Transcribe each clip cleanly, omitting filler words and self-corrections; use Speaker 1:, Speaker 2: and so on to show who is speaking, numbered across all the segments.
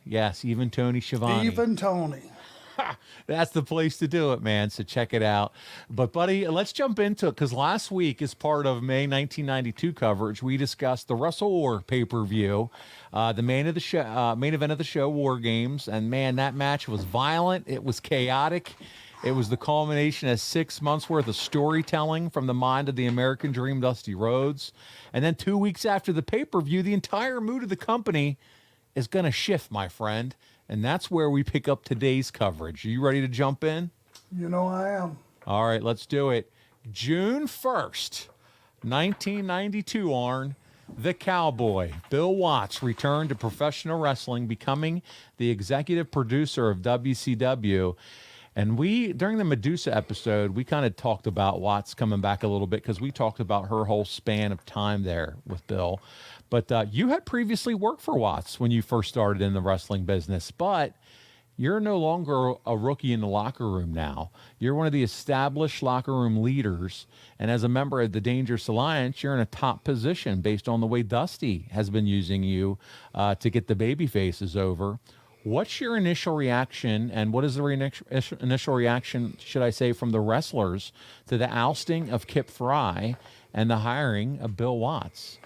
Speaker 1: Yes, even Tony Schiavone.
Speaker 2: Even Tony.
Speaker 1: That's the place to do it, man. So check it out. But, buddy, let's jump into it because last week, as part of May 1992 coverage, we discussed the Wrestle War pay-per-view, the main event of the show, War Games. And, man, that match was violent. It was chaotic. It was the culmination of 6 months' worth of storytelling from the mind of the American Dream, Dusty Rhodes. And then 2 weeks after the pay-per-view, the entire mood of the company is going to shift, my friend. And that's where we pick up today's coverage. Are you ready to jump in?
Speaker 2: You know I am.
Speaker 1: All right, let's do it. June 1st, 1992, Arn. The Cowboy, Bill Watts, returned to professional wrestling, becoming the executive producer of WCW. And during the Medusa episode, we kind of talked about Watts coming back a little bit because we talked about her whole span of time there with Bill. But you had previously worked for Watts when you first started in the wrestling business, but you're no longer a rookie in the locker room now. You're one of the established locker room leaders, and as a member of the Dangerous Alliance, you're in a top position based on the way Dusty has been using you to get the baby faces over. What's your initial reaction, and what is the initial reaction, should I say, from the wrestlers to the ousting of Kip Fry and the hiring of Bill Watts?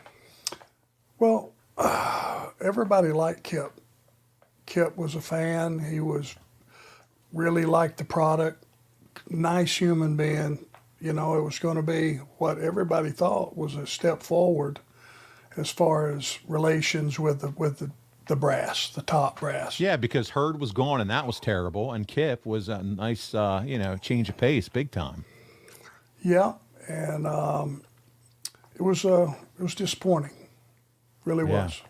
Speaker 2: Well, everybody liked Kip. Kip was a fan. He really liked the product. Nice human being. You know, it was going to be what everybody thought was a step forward as far as relations with the brass, the top brass.
Speaker 1: Yeah, because Hurd was gone, and that was terrible, and Kip was a nice, change of pace, big time.
Speaker 2: Yeah, and it was disappointing. Really was.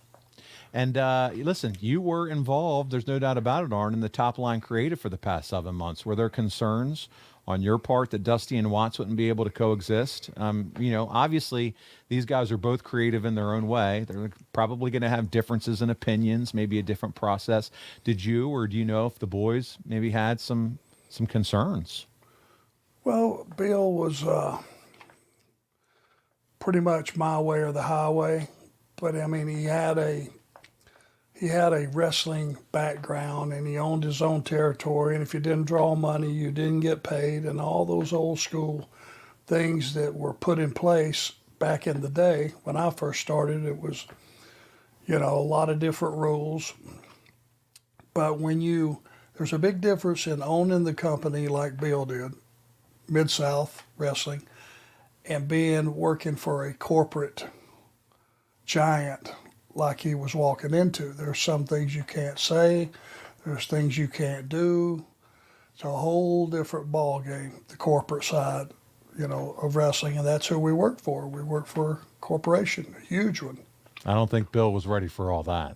Speaker 1: And listen, you were involved, there's no doubt about it, Arn, in the top line creative for the past 7 months. Were there concerns on your part that Dusty and Watts wouldn't be able to coexist? Obviously, these guys are both creative in their own way. They're probably going to have differences in opinions, maybe a different process. Did you, or do you know if the boys maybe had some concerns?
Speaker 2: Well, Bill was pretty much my way or the highway. But I mean, he had a wrestling background, and he owned his own territory. And if you didn't draw money, you didn't get paid, and all those old school things that were put in place back in the day when I first started. It was, a lot of different rules. But there's a big difference in owning the company like Bill did, Mid-South Wrestling, and working for a corporate giant like he was walking into. There's some things you can't say. There's things you can't do. It's a whole different ball game, the corporate side, of wrestling, and that's who we work for. We work for a corporation, a huge one.
Speaker 1: I don't think Bill was ready for all that.